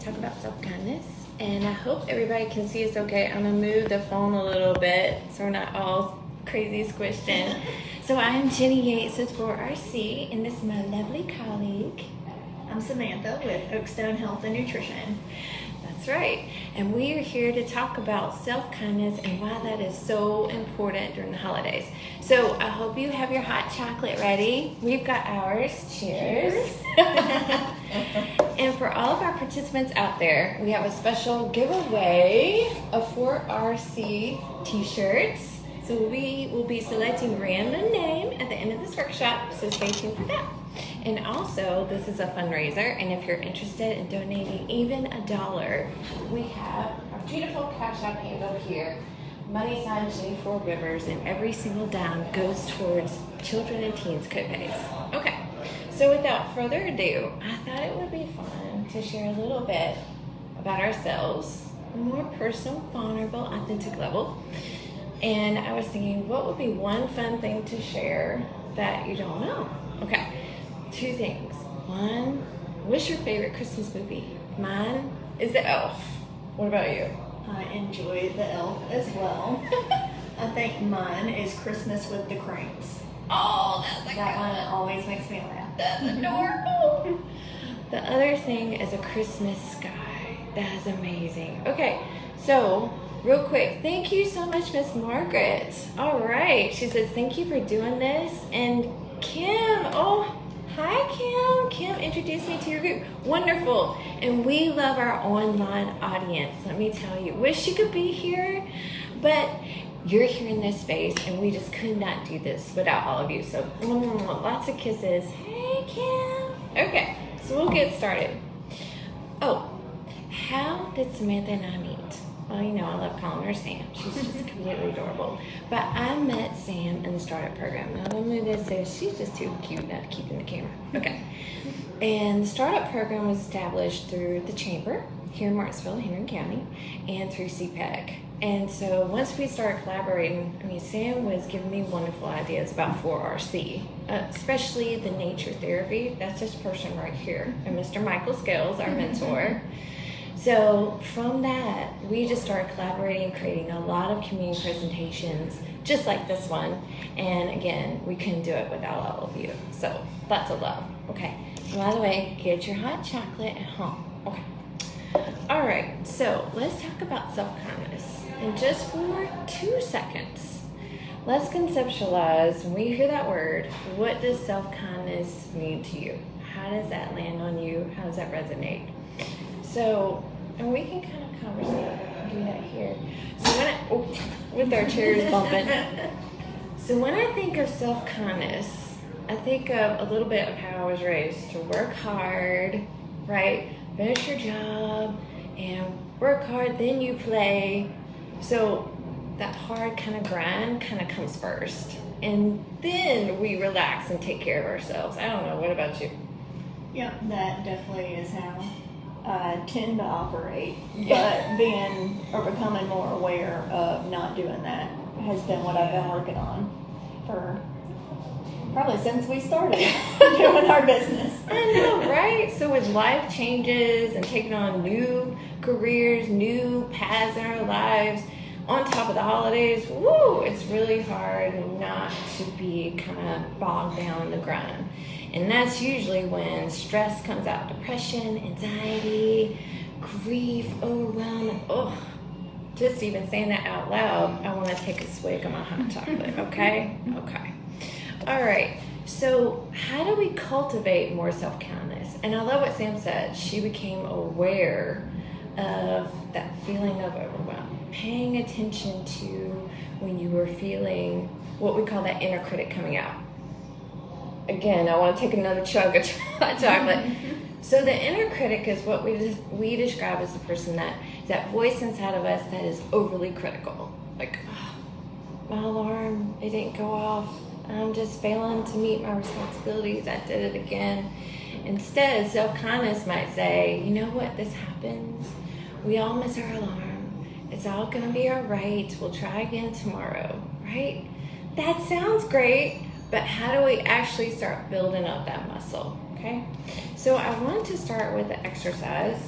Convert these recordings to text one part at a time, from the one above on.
talk about self-kindness, and I hope everybody can see us okay. I'm going to move the phone a little bit so we're not all crazy squished in. So I am Jenny Yates with 4RC, and this is my lovely colleague. I'm Samantha with Oakstone Health and Nutrition. That's right. And we are here to talk about self-kindness and why that is so important during the holidays. So I hope you have your hot chocolate ready. We've got ours. Cheers. And for all of our participants out there, we have a special giveaway of 4RC t-shirts. So we will be selecting a random name at the end of this workshop, so stay tuned for that. And also, this is a fundraiser, and if you're interested in donating even $1, we have our beautiful Cash App handle here, money sign J4 Rivers, and every single dime goes towards children and teens co-pays. Okay, so without further ado, I thought it would be fun to share a little bit about ourselves, a more personal, vulnerable, authentic level. And I was thinking, what would be one fun thing to share that you don't know? Okay. 2 things. One, what's your favorite Christmas movie? Mine is The Elf. What about you? I enjoy The Elf as well. I think mine is Christmas with the Cranks. Oh, that's a That one always makes me laugh. That's adorable. The other thing is A Christmas Sky. That is amazing. Okay, so real quick, thank you so much, Miss Margaret. All right, she says, thank you for doing this. And Kim, hi, Kim. Kim introduced me to your group. Wonderful. And we love our online audience. Let me tell you. Wish you could be here, but you're here in this space, and we just could not do this without all of you. So lots of kisses. Hey, Kim. Okay, so we'll get started. Oh, how did Samantha and I meet? Well, you know, I love calling her Sam. She's just completely adorable. But I met Sam in the startup program. Now, let me just say, she's just too cute not to keep in the camera. Okay. And the startup program was established through the chamber here in Martinsville, Henry County, and through CPEC. And so once we started collaborating, Sam was giving me wonderful ideas about 4RC, especially the nature therapy. That's this person right here, and Mr. Michael Scales, our mentor. So from that, we just started collaborating, creating a lot of community presentations, just like this one. And again, we couldn't do it without all of you. So lots of love. Okay. So by the way, get your hot chocolate at home. Okay. All right. So let's talk about self-kindness. And just for 2 seconds, let's conceptualize, when we hear that word, what does self-kindness mean to you? How does that land on you? How does that resonate? So, and we can kind of conversate, do that here. So with our chairs bumping. So when I think of self-kindness, I think of a little bit of how I was raised, to work hard, right? Finish your job and work hard, then you play. So that hard kind of grind kind of comes first. And then we relax and take care of ourselves. I don't know, what about you? Yeah, that definitely is how I tend to operate, but being or becoming more aware of not doing that has been what I've been working on for probably since we started doing our business. I know, right? So with life changes and taking on new careers, new paths in our lives, on top of the holidays, it's really hard not to be kind of bogged down in the grind. And that's usually when stress comes out, depression, anxiety, grief, overwhelm, and just even saying that out loud, I want to take a swig of my hot chocolate, okay? Okay. All right, so how do we cultivate more self-kindness? And I love what Sam said. She became aware of that feeling of overwhelm, paying attention to when you were feeling what we call that inner critic coming out. Again, I want to take another chug of hot chocolate. So the inner critic is what we describe as the person that voice inside of us that is overly critical. Like, my alarm, it didn't go off. I'm just failing to meet my responsibilities. I did it again. Instead, self-kindness might say, you know what, this happens. We all miss our alarm. It's all going to be all right. We'll try again tomorrow, right? That sounds great. But how do we actually start building up that muscle, okay? So I want to start with the exercise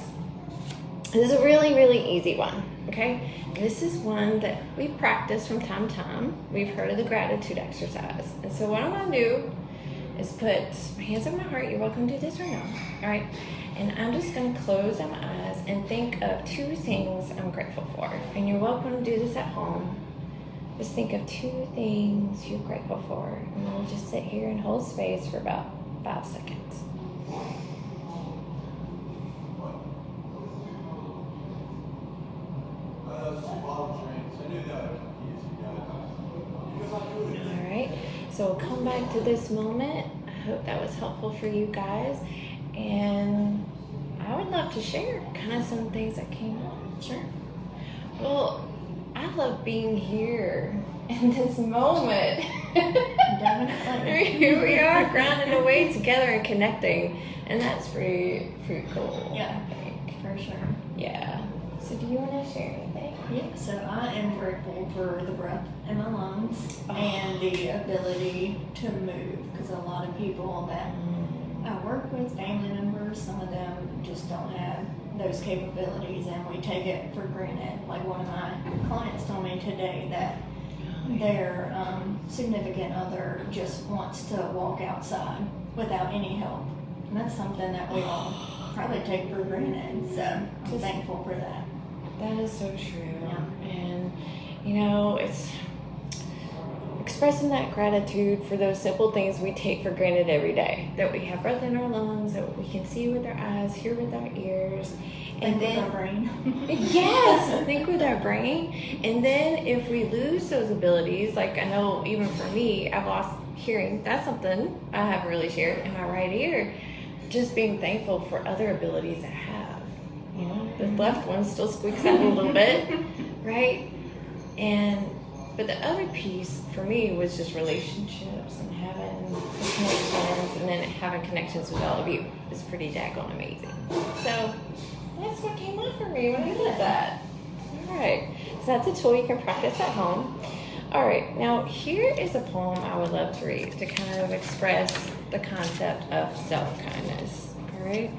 This is a really, really easy one, okay? This is one that we practice from time to time. We've heard of the gratitude exercise. And so what I'm gonna do is put my hands on my heart. You're welcome to do this right now, all right? And I'm just gonna close my eyes and think of 2 things I'm grateful for. And you're welcome to do this at home. Just think of 2 things you're grateful for. And we'll just sit here and hold space for about 5 seconds. All right, so we'll come back to this moment. I hope that was helpful for you guys. And I would love to share kind of some things that came up. Sure. Well, I love being here in this moment. Definitely. Here we are grinding away together and connecting. And that's pretty cool. Yeah, I think. for sure. Yeah. So do you want to share anything? Yeah, so I am grateful for the breath in my lungs and the ability to move, because a lot of people that I work with, family members, some of them just don't have those capabilities, and we take it for granted. Like one of my clients told me today that their significant other just wants to walk outside without any help. And that's something that we all probably take for granted, so I'm thankful for that. That is so true. Yeah. And, you know, it's expressing that gratitude for those simple things we take for granted every day. That we have breath in our lungs, that we can see with our eyes, hear with our ears. And Think then, with our brain. yes, think with our brain. And then if we lose those abilities, like I know even for me, I've lost hearing. That's something I haven't really shared in my right ear. Just being thankful for other abilities I have. You know, the left one still squeaks out a little bit, right? But the other piece for me was just relationships and having connections, and then having connections with all of you is pretty daggone amazing. So that's what came up for me when I did that. All right, so that's a tool you can practice at home. All right, now here is a poem I would love to read to kind of express the concept of self-kindness. All right.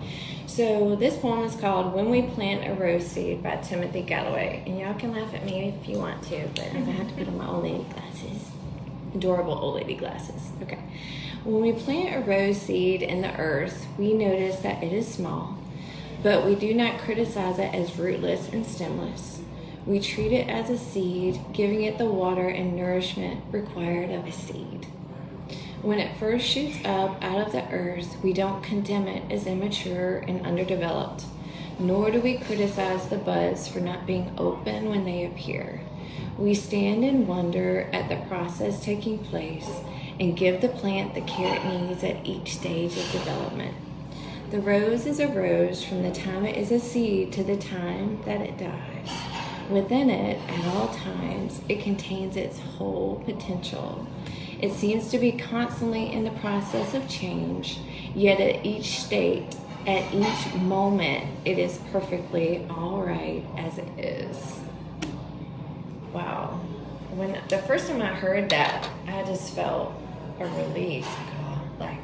So this poem is called When We Plant a Rose Seed by Timothy Galloway. And y'all can laugh at me if you want to, but I'm going to have to put on my old lady glasses. Adorable old lady glasses. Okay. When we plant a rose seed in the earth, we notice that it is small, but we do not criticize it as rootless and stemless. We treat it as a seed, giving it the water and nourishment required of a seed. When it first shoots up out of the earth, we don't condemn it as immature and underdeveloped, nor do we criticize the buds for not being open when they appear. We stand in wonder at the process taking place and give the plant the care it needs at each stage of development. The rose is a rose from the time it is a seed to the time that it dies. Within it, at all times, it contains its whole potential. It seems to be constantly in the process of change, yet at each state, at each moment, it is perfectly all right as it is. Wow. When the first time I heard that, I just felt a release, like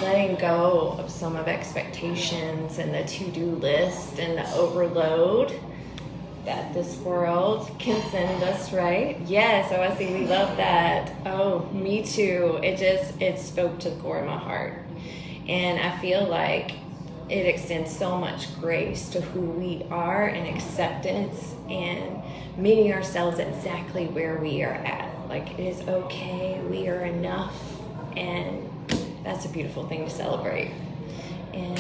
letting go of some of expectations and the to-do list and the overload that this world can send us, right? Yes, oh, I see, we love that. Oh, me too. It spoke to the core of my heart. And I feel like it extends so much grace to who we are and acceptance and meeting ourselves exactly where we are at. Like, it is okay, we are enough, and that's a beautiful thing to celebrate. And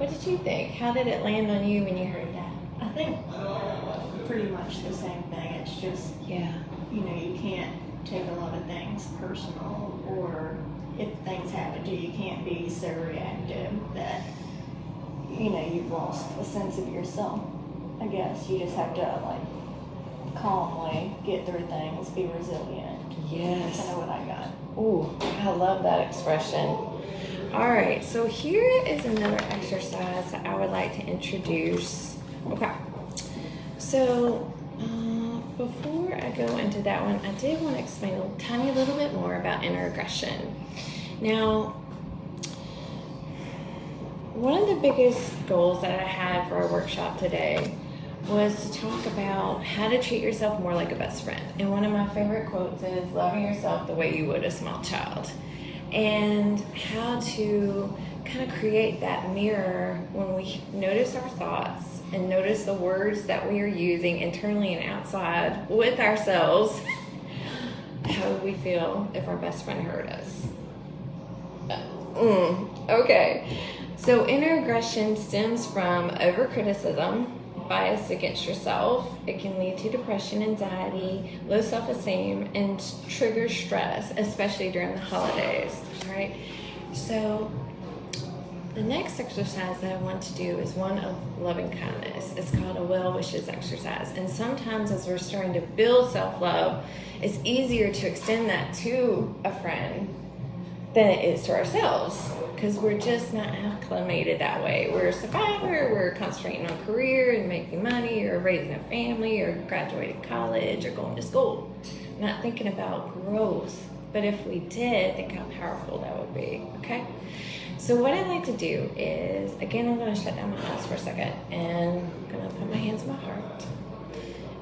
what did you think? How did it land on you when you heard that? I think pretty much the same thing. It's just, Yeah. you can't take a lot of things personal, or if things happen to you, you can't be so reactive that, you've lost a sense of yourself. I guess you just have to, calmly get through things, be resilient. Yes. That's kind of what I got. Ooh, I love that expression. All right, so here is another exercise that I would like to introduce. Okay, so before I go into that one, I did want to explain a tiny little bit more about inner aggression. Now, one of the biggest goals that I had for our workshop today was to talk about how to treat yourself more like a best friend. And one of my favorite quotes is loving yourself the way you would a small child. And how to kind of create that mirror when we notice our thoughts and notice the words that we are using internally and outside with ourselves. How would we feel if our best friend hurt us? Okay. So inner aggression stems from over-criticism, bias against yourself. It can lead to depression, anxiety, low self-esteem, and trigger stress, especially during the holidays. All right. So the next exercise that I want to do is one of loving kindness. It's called a well wishes exercise. And sometimes as we're starting to build self-love, it's easier to extend that to a friend than it is to ourselves, because we're just not acclimated that way. We're a survivor, we're concentrating on career and making money, or raising a family, or graduating college, or going to school. Not thinking about growth. But if we did, think how powerful that would be, okay? So what I'd like to do is, again, I'm gonna shut down my eyes for a second, and I'm gonna put my hands on my heart.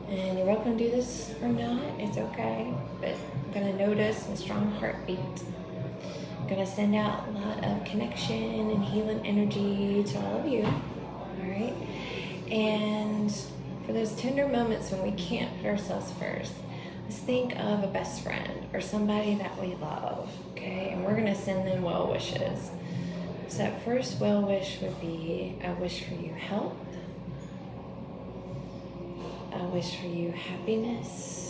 And you're welcome to do this or not, it's okay. But I'm gonna notice a strong heartbeat. I'm gonna send out a lot of connection and healing energy to all of you, all right? And for those tender moments when we can't put ourselves first, let's think of a best friend or somebody that we love, okay? And we're gonna send them well wishes. So that first well wish would be, I wish for you health. I wish for you happiness.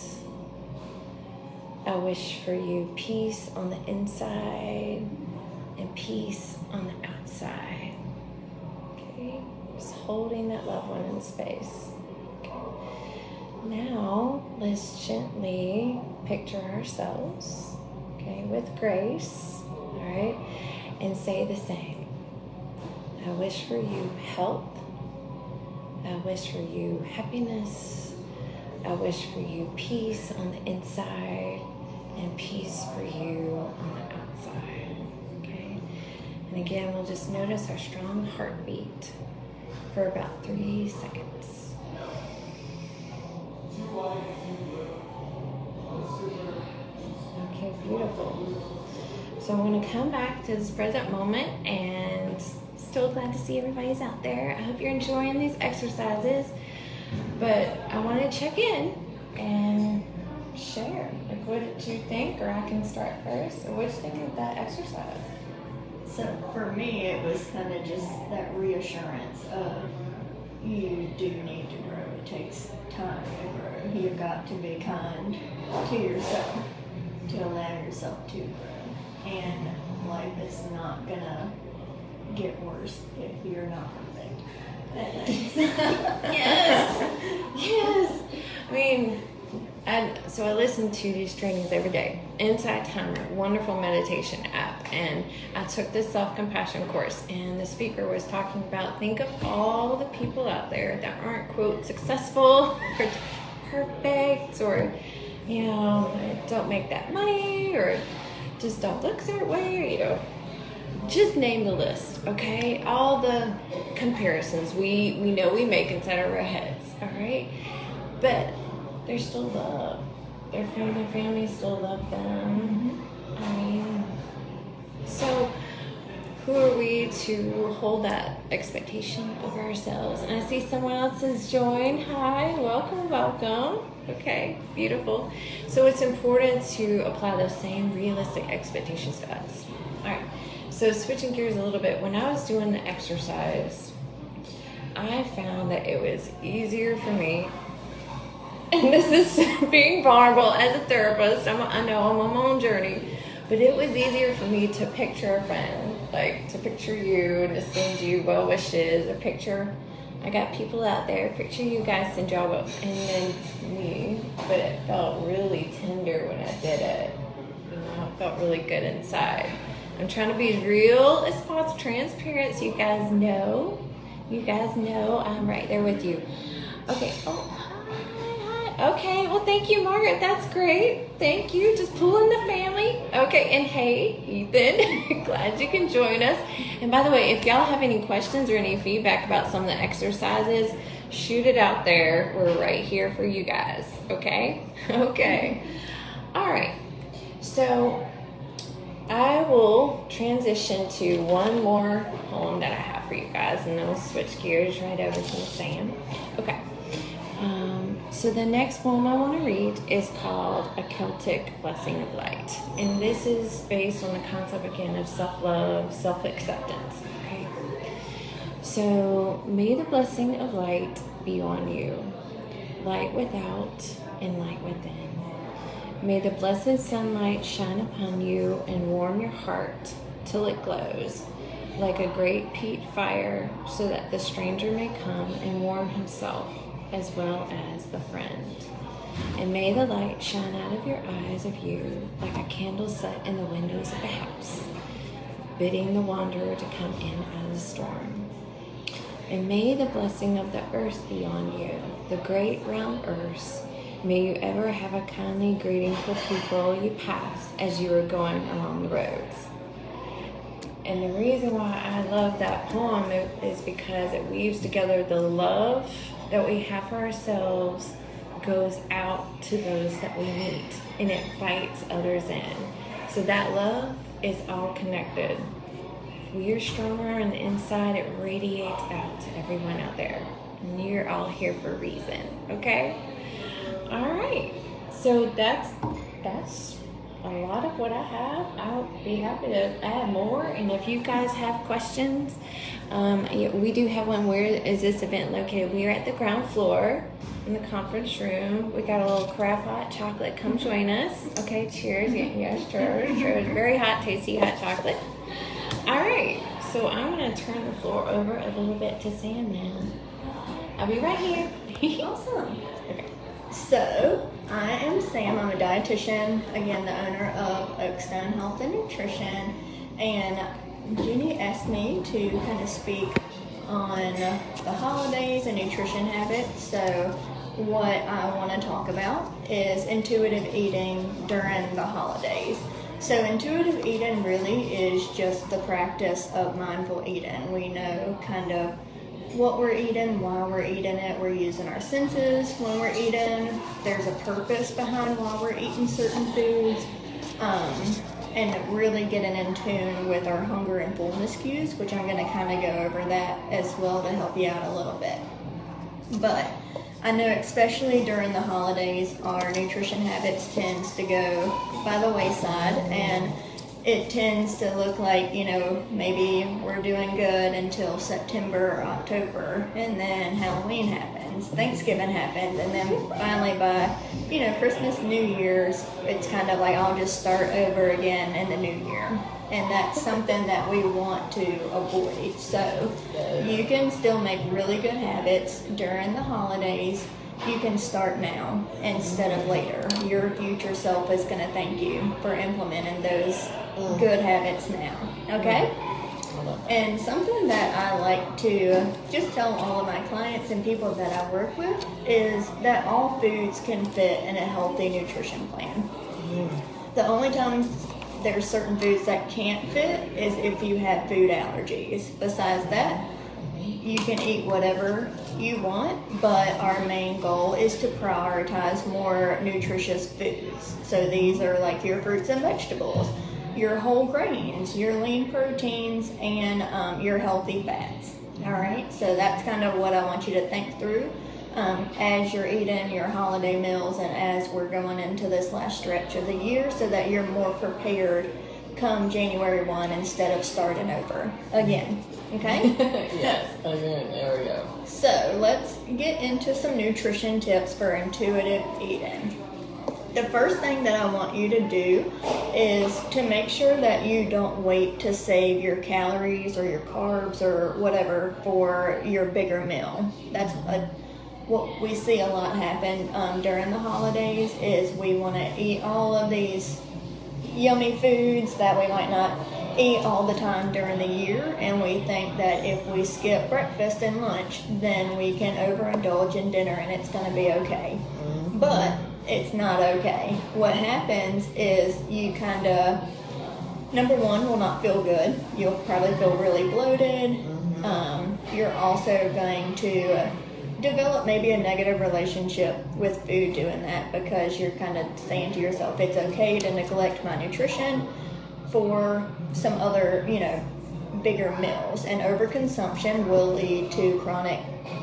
I wish for you peace on the inside and peace on the outside. Okay, just holding that loved one in space. Okay. Now, let's gently picture ourselves, okay, with grace, all right, and say the same. I wish for you health. I wish for you happiness. I wish for you peace on the inside and peace for you on the outside, okay? And again, we'll just notice our strong heartbeat for about 3 seconds. Okay, beautiful. So I'm going to come back to this present moment, and still glad to see everybody's out there. I hope you're enjoying these exercises, but I want to check in and share. Like, what did you think? Or I can start first. Or what did you think of that exercise? So for me, it was kind of just that reassurance of you do need to grow. It takes time to grow. You've got to be kind to yourself to allow yourself to grow. And life is not gonna get worse if you're not perfect. Yes, yes. I mean, so I listen to these trainings every day. Inside Timer, wonderful meditation app, and I took this self-compassion course, and the speaker was talking about, think of all the people out there that aren't, quote, successful or perfect, or, you know, don't make that money, or just don't look a certain way, or, you know, just name the list, okay? All the comparisons we know we make inside of our heads, all right? But they're still loved. Their family still love them. I mean, so who are we to hold that expectation over ourselves? And I see someone else has joined. Hi, welcome. Okay, beautiful. So it's important to apply those same realistic expectations to us. All right. So switching gears a little bit, when I was doing the exercise, I found that it was easier for me, and this is being vulnerable as a therapist, I know I'm on my own journey, but it was easier for me to picture a friend, like to picture you and to send you well wishes, or picture, I got people out there, picture you guys send y'all well, and then me, but it felt really tender when I did it. You know, it felt really good inside. I'm trying to be as real as possible, transparent, so you guys know I'm right there with you. Okay, oh, hi. Okay, well, thank you, Margaret. That's great. Thank you. Just pulling the family. Okay, and hey, Ethan, glad you can join us. And by the way, if y'all have any questions or any feedback about some of the exercises, shoot it out there. We're right here for you guys. Okay? Okay. All right. So I will transition to one more poem that I have for you guys, and then we'll switch gears right over to Sam. Okay. So the next poem I want to read is called A Celtic Blessing of Light. And this is based on the concept, again, of self-love, self-acceptance. Okay. So may the blessing of light be on you, light without and light within. May the blessed sunlight shine upon you and warm your heart till it glows like a great peat fire, so that the stranger may come and warm himself as well as the friend. And may the light shine out of your eyes of you like a candle set in the windows of a house, bidding the wanderer to come in out of the storm. And may the blessing of the earth be on you, the great round earth. May you ever have a kindly greeting for people you pass as you are going along the roads. And the reason why I love that poem is because it weaves together the love that we have for ourselves goes out to those that we meet, and it invites others in. So that love is all connected. If we are stronger on the inside, it radiates out to everyone out there. And you're all here for a reason, okay? All right. So that's a lot of what I have. I'll be happy to add more. And if you guys have questions, we do have one. Where is this event located? We are at the ground floor in the conference room. We got a little carafe hot chocolate. Come join us. Okay, cheers. Yes, cheers. Very hot, tasty hot chocolate. All right, so I'm going to turn the floor over a little bit to Sam now. I'll be right here. Awesome. Okay. So, I am Sam. I'm a dietitian, again, the owner of Oakstone Health and Nutrition. And Jeannie asked me to kind of speak on the holidays and nutrition habits. So, what I want to talk about is intuitive eating during the holidays. So, intuitive eating really is just the practice of mindful eating. We know kind of what we're eating, why we're eating it. We're using our senses when we're eating. There's a purpose behind why we're eating certain foods. And really getting in tune with our hunger and fullness cues, which I'm going to kind of go over that as well to help you out a little bit. But I know especially during the holidays, our nutrition habits tends to go by the wayside, and it tends to look like, maybe we're doing good until September or October, and then Halloween happens, Thanksgiving happens, and then finally by, Christmas, New Year's, it's kind of like I'll just start over again in the new year. And that's something that we want to avoid. So you can still make really good habits during the holidays. You can start now instead of later. Your future self is going to thank you for implementing those good habits now. Okay? And something that I like to just tell all of my clients and people that I work with is that all foods can fit in a healthy nutrition plan. The only time there's certain foods that can't fit is if you have food allergies. Besides that, you can eat whatever you want, but our main goal is to prioritize more nutritious foods. So these are like your fruits and vegetables, your whole grains, your lean proteins, and your healthy fats. All right, so that's kind of what I want you to think through as you're eating your holiday meals and as we're going into this last stretch of the year, so that you're more prepared come January 1 instead of starting over again. Okay? Yes, again, there we go. So let's get into some nutrition tips for intuitive eating. The first thing that I want you to do is to make sure that you don't wait to save your calories or your carbs or whatever for your bigger meal. That's what we see a lot happen during the holidays is we want to eat all of these yummy foods that we might not eat all the time during the year, and we think that if we skip breakfast and lunch, then we can overindulge in dinner and it's going to be okay. but it's not okay. What happens is you kind of, number one, will not feel good. You'll probably feel really bloated. You're also going to develop maybe a negative relationship with food doing that, because you're kind of saying to yourself, it's okay to neglect my nutrition for some other, bigger meals. And overconsumption will lead to chronic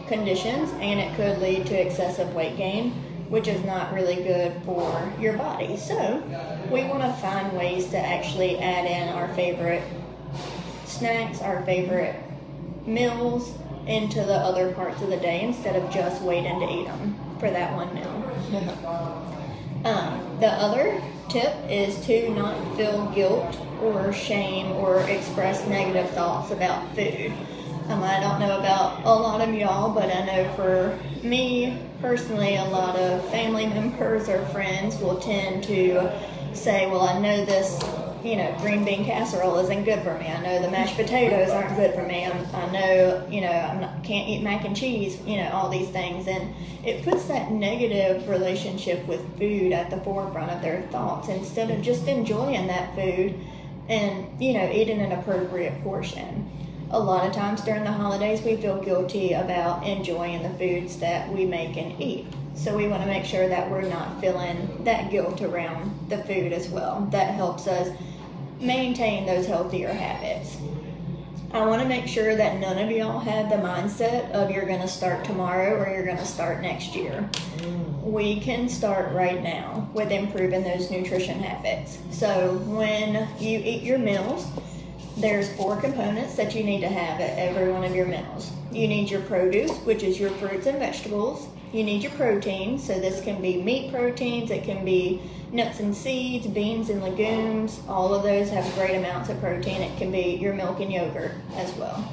conditions, and it could lead to excessive weight gain, which is not really good for your body. So we want to find ways to actually add in our favorite snacks, our favorite meals into the other parts of the day, instead of just waiting to eat them for that one meal. The other tip is to not feel guilt or shame or express negative thoughts about food. I don't know about a lot of y'all, but I know for me personally, a lot of family members or friends will tend to say, well, I know this, green bean casserole isn't good for me. I know the mashed potatoes aren't good for me. I know, can't eat mac and cheese, all these things. And it puts that negative relationship with food at the forefront of their thoughts, instead of just enjoying that food and, eating an appropriate portion. A lot of times during the holidays, we feel guilty about enjoying the foods that we make and eat. So we want to make sure that we're not feeling that guilt around the food as well. That helps us maintain those healthier habits. I want to make sure that none of y'all have the mindset of you're going to start tomorrow or you're going to start next year. We can start right now with improving those nutrition habits. So when you eat your meals, there's 4 components that you need to have at every one of your meals. You need your produce, which is your fruits and vegetables. You need your protein, so this can be meat proteins, it can be nuts and seeds, beans and legumes. All of those have great amounts of protein. It can be your milk and yogurt as well.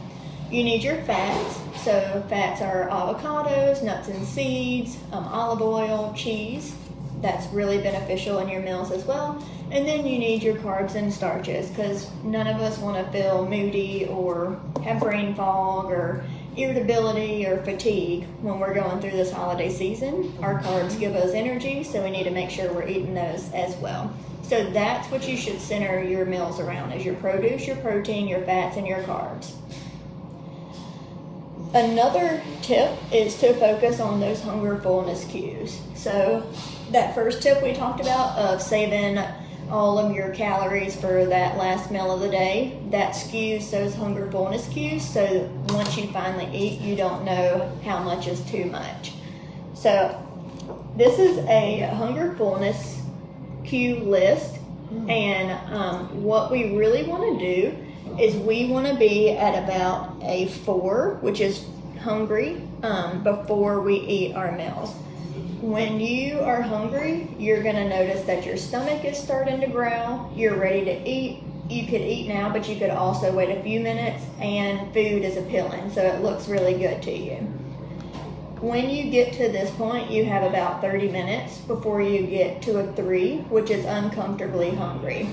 You need your fats, so fats are avocados, nuts and seeds, olive oil, cheese. That's really beneficial in your meals as well. And then you need your carbs and starches, because none of us want to feel moody or have brain fog or irritability or fatigue when we're going through this holiday season. Our carbs give us energy, so we need to make sure we're eating those as well. So that's what you should center your meals around, is your produce, your protein, your fats, and your carbs. Another tip is to focus on those hunger fullness cues. So that first tip we talked about of saving all of your calories for that last meal of the day, that skews those hunger fullness cues, so once you finally eat, you don't know how much is too much. So this is a hunger fullness cue list, and what we really want to do is we want to be at about a 4, which is hungry, before we eat our meals. When you are hungry, you're going to notice that your stomach is starting to growl. You're ready to eat. You could eat now, but you could also wait a few minutes, and food is appealing, so it looks really good to you. When you get to this point, you have about 30 minutes before you get to a 3, which is uncomfortably hungry.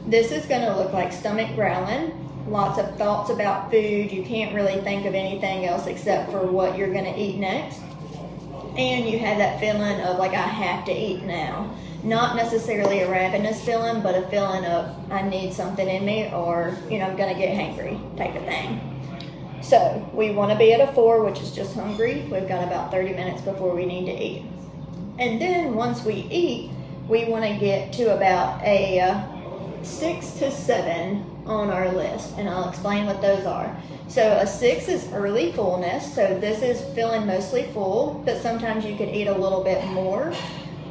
This is going to look like stomach growling, lots of thoughts about food. You can't really think of anything else except for what you're going to eat next. And you have that feeling of like, I have to eat now. Not necessarily a ravenous feeling, but a feeling of I need something in me, or, I'm going to get hangry type of thing. So we want to be at a 4, which is just hungry. We've got about 30 minutes before we need to eat. And then once we eat, we want to get to about a 6 to 7 on our list, and I'll explain what those are. So a 6 is early fullness, so this is feeling mostly full, but sometimes you could eat a little bit more,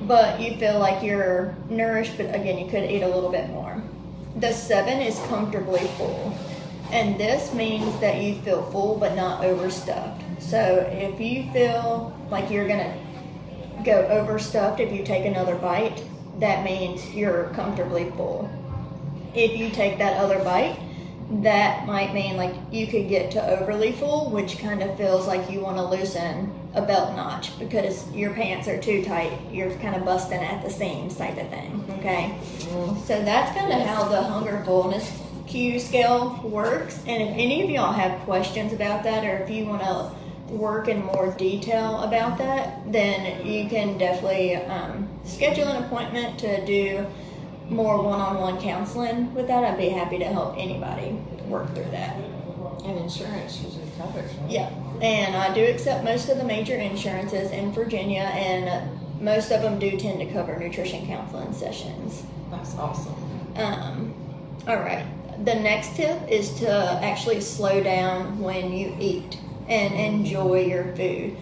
but you feel like you're nourished, but again, you could eat a little bit more. The 7 is comfortably full, and this means that you feel full but not overstuffed. So if you feel like you're gonna go overstuffed if you take another bite, that means you're comfortably full. If you take that other bite, that might mean like you could get to overly full, which kind of feels like you want to loosen a belt notch because your pants are too tight. You're kind of busting at the seams type of thing, okay? So that's kind of how the hunger fullness cue scale works. And if any of y'all have questions about that, or if you want to work in more detail about that, then you can definitely schedule an appointment to do more one-on-one counseling with that. I'd be happy to help anybody work through that. And insurance usually covers, right? Yeah, and I do accept most of the major insurances in Virginia, and most of them do tend to cover nutrition counseling sessions. That's awesome. All right. The next tip is to actually slow down when you eat and enjoy your food.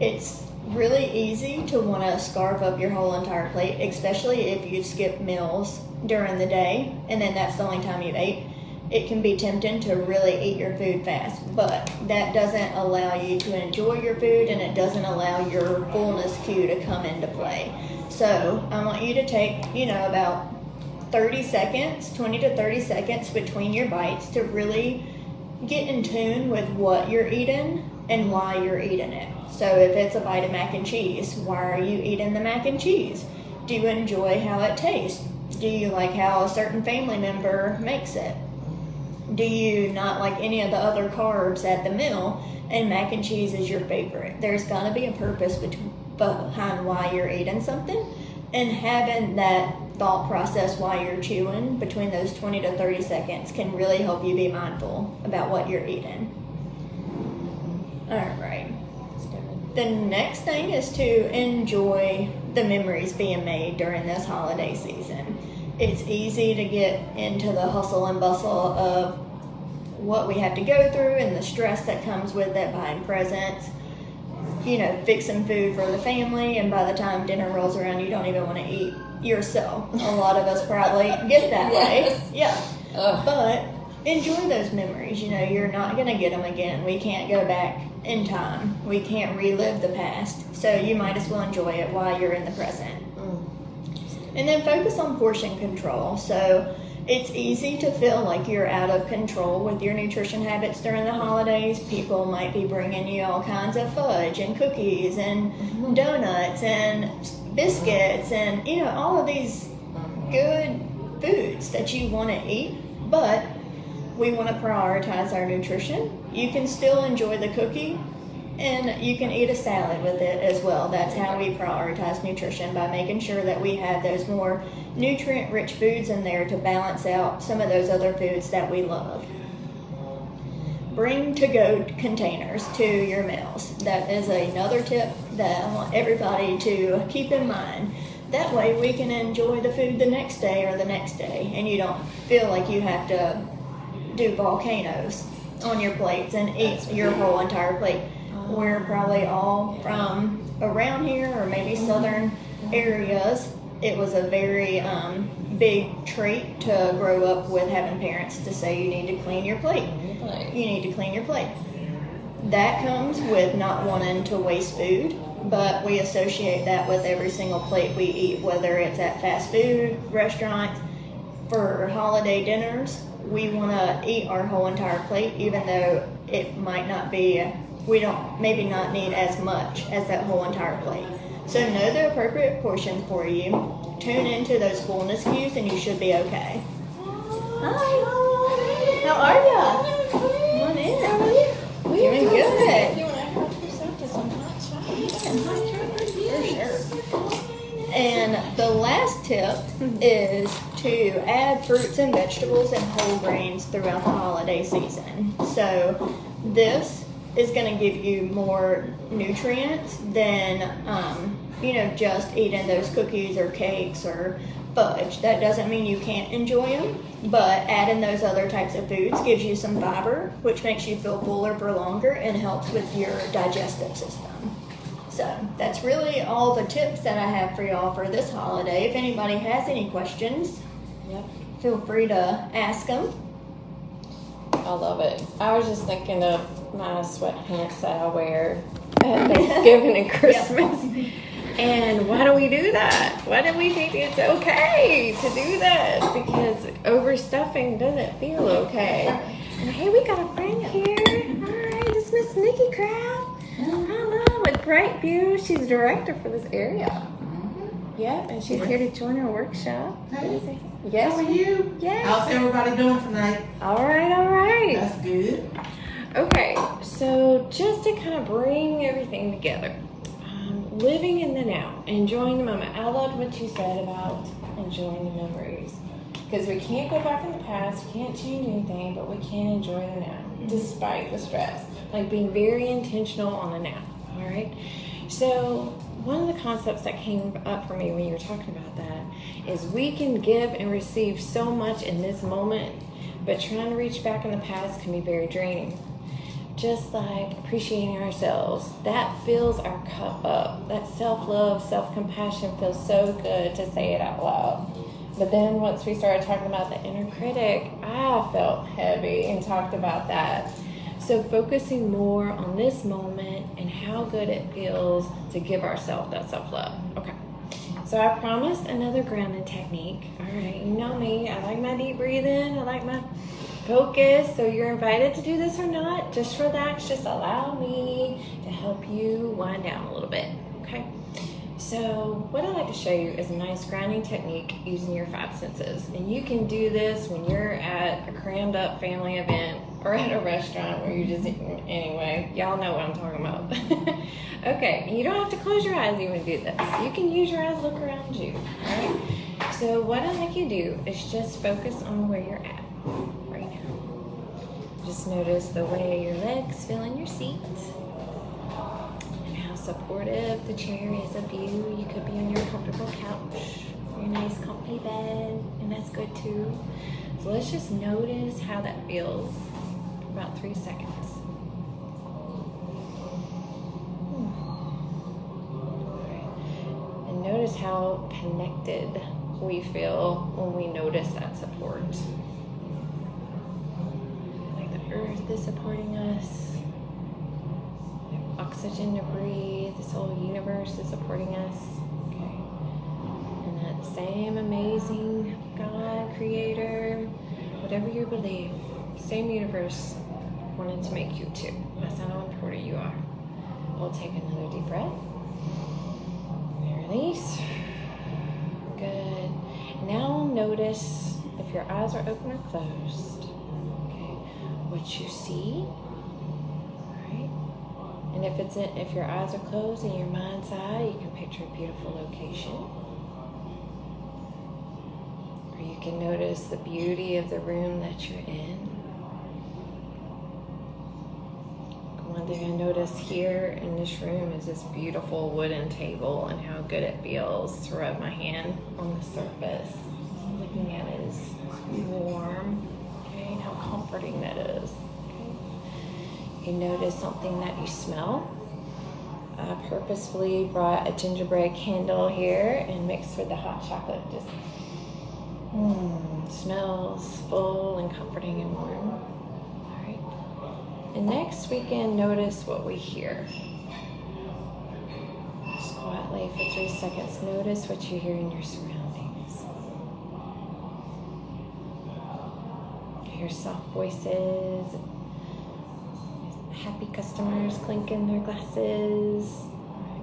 It's really easy to want to scarf up your whole entire plate, especially if you skip meals during the day and then that's the only time you ate. It can be tempting to really eat your food fast, but that doesn't allow you to enjoy your food, and it doesn't allow your fullness cue to come into play. So I want you to take, about 30 seconds, 20 to 30 seconds between your bites to really get in tune with what you're eating and why you're eating it. So if it's a bite of mac and cheese, why are you eating the mac and cheese? Do you enjoy how it tastes? Do you like how a certain family member makes it? Do you not like any of the other carbs at the meal and mac and cheese is your favorite? There's got to be a purpose behind why you're eating something, and having that thought process while you're chewing between those 20 to 30 seconds can really help you be mindful about what you're eating. All right. The next thing is to enjoy the memories being made during this holiday season. It's easy to get into the hustle and bustle of what we have to go through and the stress that comes with it, buying presents, fixing food for the family, and by the time dinner rolls around, you don't even want to eat yourself. A lot of us probably get that way. Yeah. But enjoy those memories. You're not going to get them again. We can't go back in time. We can't relive the past. So you might as well enjoy it while you're in the present. And then focus on portion control. So it's easy to feel like you're out of control with your nutrition habits during the holidays. People might be bringing you all kinds of fudge and cookies and donuts and biscuits and, all of these good foods that you want to eat. But we want to prioritize our nutrition. You can still enjoy the cookie, and you can eat a salad with it as well. That's how we prioritize nutrition, by making sure that we have those more nutrient-rich foods in there to balance out some of those other foods that we love. Bring to-go containers to your meals. That is another tip that I want everybody to keep in mind. That way we can enjoy the food the next day or the next day, and you don't feel like you have to do volcanoes on your plates and eat your whole entire plate. We're probably all from around here or maybe southern areas. It was a very big trait to grow up with, having parents to say you need to clean your plate. You need to clean your plate. That comes with not wanting to waste food, but we associate that with every single plate we eat, whether it's at fast food restaurants, for holiday dinners. We want to eat our whole entire plate, even though it might not be, we don't maybe not need as much as that whole entire plate. So know the appropriate portion for you. Tune into those fullness cues and you should be okay. Hi. How are ya? Come on in. How are you? Doing good. You want to help yourself to some hot chocolate? For sure. And the last tip is to add fruits and vegetables and whole grains throughout the holiday season. So this is going to give you more nutrients than, just eating those cookies or cakes or fudge. That doesn't mean you can't enjoy them, but adding those other types of foods gives you some fiber, which makes you feel fuller for longer and helps with your digestive system. So that's really all the tips that I have for y'all for this holiday. If anybody has any questions, feel free to ask them. I love it. I was just thinking of my sweatpants that I wear at Thanksgiving and Christmas. And why do we do that? Why do we think it's okay to do that? Because overstuffing doesn't feel okay. And hey, we got a friend here. All right, it's Miss Nikki Craft. Hello, with great views. She's director for this area. Yep, and she's here to join our workshop. Hey. Yes. How are you? Yes. How's everybody doing tonight? All right. That's good. Okay, so just to kind of bring everything together, living in the now, enjoying the moment. I loved what you said about enjoying the memories. Because we can't go back in the past, we can't change anything, but we can enjoy the now, despite the stress. Like being very intentional on the now, all right? So one of the concepts that came up for me when you were talking about that is we can give and receive so much in this moment, but trying to reach back in the past can be very draining. Just like appreciating ourselves, that fills our cup up. That self-love, self-compassion feels so good to say it out loud. But then once we started talking about the inner critic, I felt heavy and talked about that. So focusing more on this moment and how good it feels to give ourselves that self-love. Okay. So I promised another grounding technique. All right, you know me. I like my deep breathing. I like my focus. So you're invited to do this or not. Just relax. Just allow me to help you wind down a little bit. Okay. So what I'd like to show you is a nice grounding technique using your 5 senses. And you can do this when you're at a crammed up family event or at a restaurant where you're just eating anyway. Y'all know what I'm talking about. Okay, and you don't have to close your eyes even to do this. You can use your eyes, look around you. All right. So what I'd like you to do is just focus on where you're at right now. Just notice the way your legs feel in your seat. Supportive the chair is of you. You could be on your comfortable couch, your nice comfy bed, and that's good too. So let's just notice how that feels for about 3 seconds. And notice how connected we feel when we notice that support. Like the earth is supporting us. Oxygen to breathe, this whole universe is supporting us. Okay. And that same amazing God, creator, whatever you believe, same universe wanted to make you too. That's how important you are. We'll take another deep breath. And release. Good. Now notice if your eyes are open or closed. Okay. What you see. And if your eyes are closed in your mind's eye, you can picture a beautiful location. Or you can notice the beauty of the room that you're in. One thing I notice here in this room is this beautiful wooden table and how good it feels to rub my hand on the surface. Looking at it is warm, okay, and how comforting that is. You notice something that you smell. I purposefully brought a gingerbread candle here and mixed with the hot chocolate. Just smells full and comforting and warm. All right. And next we can notice what we hear. Just quietly for 3 seconds, notice what you hear in your surroundings. You hear soft voices, happy customers clinking their glasses,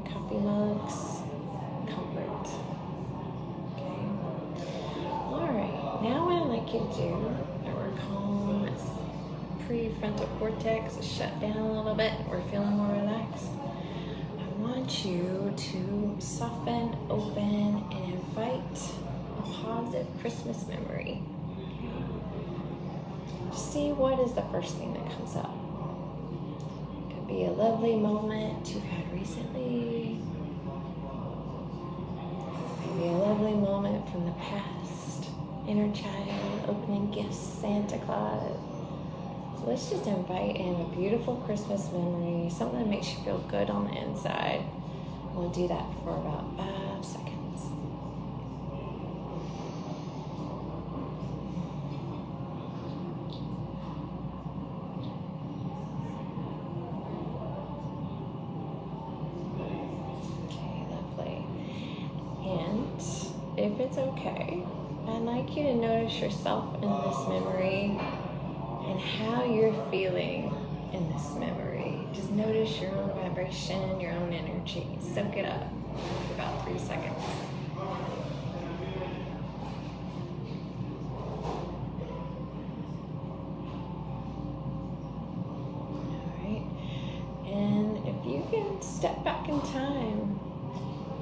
coffee mugs, comfort. Okay. All right. Now what I'd like you to do, our calm prefrontal cortex is shut down a little bit. We're feeling more relaxed. I want you to soften, open, and invite a positive Christmas memory. Okay. See what is the first thing that comes up. Be a lovely moment you've had recently. Maybe a lovely moment from the past. Inner child, opening gifts, Santa Claus. So let's just invite in a beautiful Christmas memory, something that makes you feel good on the inside. We'll do that for about 5 seconds. If it's okay, I'd like you to notice yourself in this memory and how you're feeling in this memory. Just notice your own vibration, your own energy. Soak it up for about 3 seconds. step back in time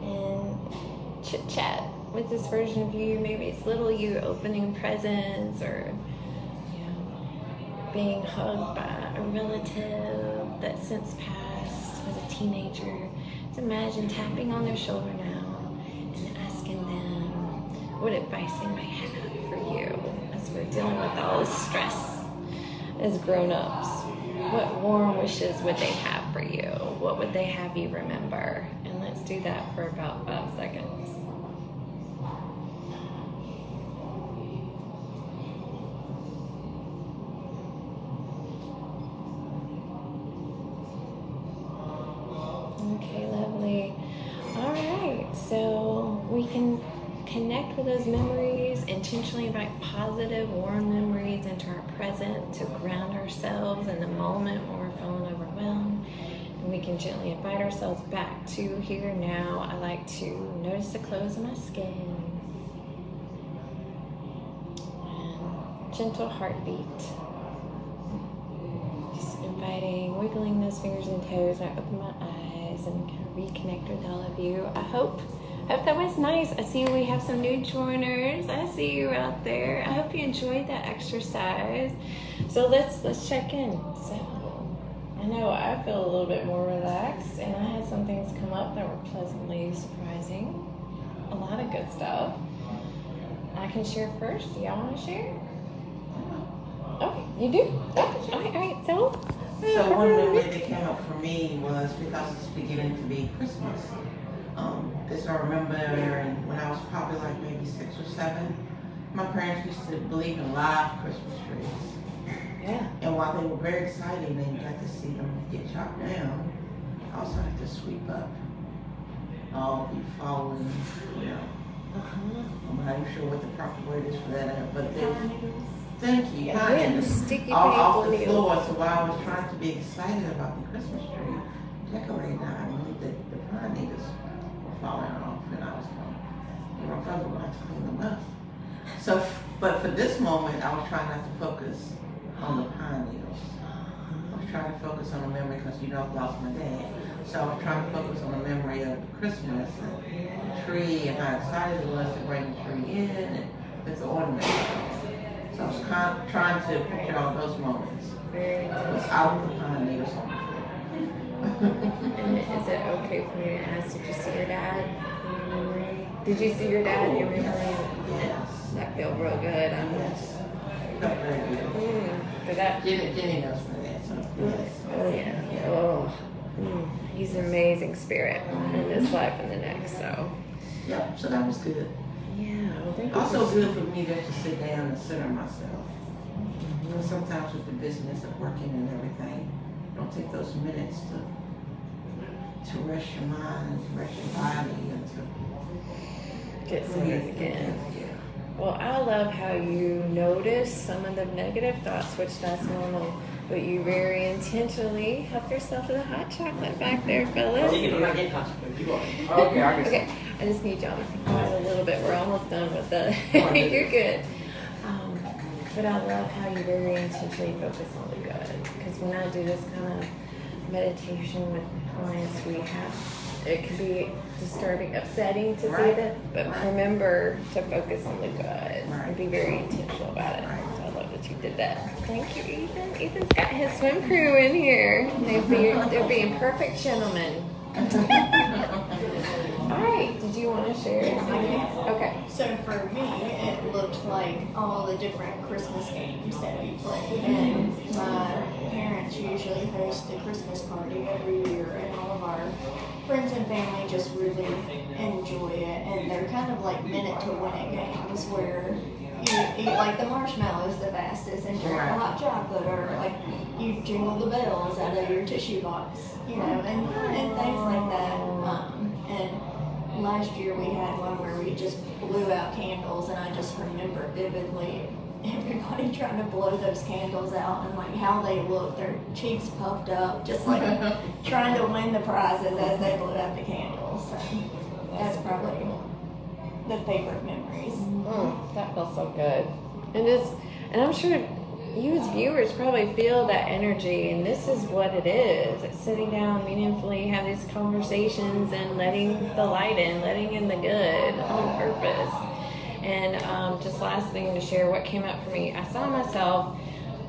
and chit chat with this version of you. Maybe it's little you opening presents, or being hugged by a relative that's since passed as a teenager. Just imagine tapping on their shoulder now and asking them what advice they might have for you as we're dealing with all this stress as grown-ups. What warm wishes would they have for you? What would they have you remember? And let's do that for about 5 seconds. Okay, lovely. All right, so we can connect with those memories, intentionally invite positive, warm memories into our present to ground ourselves in the moment when we're feeling overwhelmed. And we can gently invite ourselves back to here now. I like to notice the clothes on my skin and gentle heartbeat. Just inviting, wiggling those fingers and toes, and I open my eyes and kind of reconnect with all of you. I hope that was nice. I see we have some new joiners. I see you out there. I hope you enjoyed that exercise. So let's check in. So I know I feel a little bit more relaxed, and I had some things come up that were pleasantly surprising. A lot of good stuff. I can share first. Do y'all want to share? Okay, you do? Okay, all right. So one memory that came up for me was because it's beginning to be Christmas. As I remember when I was probably like maybe 6 or 7, my parents used to believe in live Christmas trees. Yeah. And while they were very exciting and you got to see them get chopped down, I also had to sweep up all the fallen, I'm not even sure what the proper word is for that, but thank you. Yeah, sticky off the needles. floor. So while I was trying to be excited about the Christmas tree decorating, I knew that the pine needles were falling off, and I was going, my brother would have to clean them up. So, but for this moment, I was trying not to focus on the pine needles. I was trying to focus on the memory because I've lost my dad. So I was trying to focus on the memory of Christmas and the tree and how excited it was to bring the tree in and with the ornaments. So I was trying to picture all those moments without the pine needles on the floor. And is it okay for me to ask, did you see your dad in your memory? Did you see your dad in your memory? Yes. That felt real good. Yes. Felt very good. For that. Jenny knows for that. So yes. Oh yeah. Oh. He's an amazing spirit in this life and the next. So. Yep. So that was good. Yeah. Well, thank you. Also good for me just to sit down and center myself. Because sometimes with the business of working and everything, don't take those minutes to rest your mind, to rest your body, and to Get centered again. Yeah. Well, I love how you notice some of the negative thoughts, which that's normal, but you very intentionally help yourself to the hot chocolate back there, fellas. Okay, I just need y'all to be quiet a little bit. We're almost done with the. You're good. But I love how you very intentionally focus on the good. Because when I do this kind of meditation with clients, it can be disturbing, upsetting to see that, but remember to focus on the good and be very intentional about it. So I love that you did that. Thank you, Ethan. Ethan's got his swim crew in here. They're being perfect gentlemen. All right, did you want to share anything? Okay. So for me, it looked like all the different Christmas games that we play. And my parents usually host a Christmas party every year, and all of our friends and family just really enjoy it. And they're kind of like minute-to-win-it games where you eat like the marshmallows the fastest and drink the hot chocolate, or like you jingle the bells out of your tissue box, and things like that. And last year we had one where we just blew out candles, and I just remember vividly everybody trying to blow those candles out and like how they looked, their cheeks puffed up, just like trying to win the prizes as they blew out the candles. So that's probably the favorite memories. That feels so good. And I'm sure you as viewers probably feel that energy, and this is what it is. It's sitting down meaningfully, have these conversations, and letting the light in, letting in the good on purpose. And just last thing to share, what came up for me, I saw myself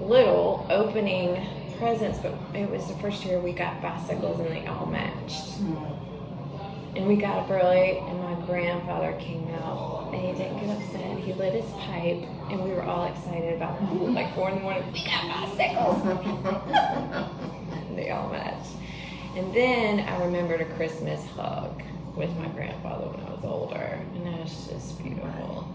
little opening presents, but it was the first year we got bicycles and they all matched. And we got up early, and my grandfather came out, and he didn't get upset. He lit his pipe, and we were all excited about it. Like 4 in the morning, we got bicycles. And they all matched. And then I remembered a Christmas hug with my grandfather when I was older, and that was just beautiful.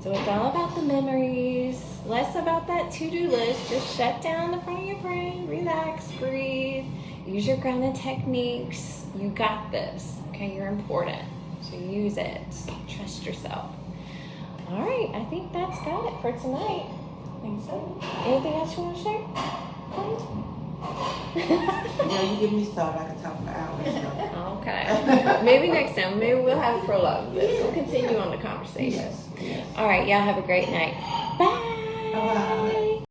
So it's all about the memories, less about that to-do list. Just shut down the front of your brain, relax, breathe, use your grounding techniques. You got this. Okay, you're important. So use it. Trust yourself. All right, I think that's got it for tonight. I think so. Anything else you want to share? You give me stuff, I can talk for hours. So. Okay. Maybe next time. Maybe we'll have a prologue of this. We'll continue on the conversation. Yes. All right, y'all have a great night. Bye.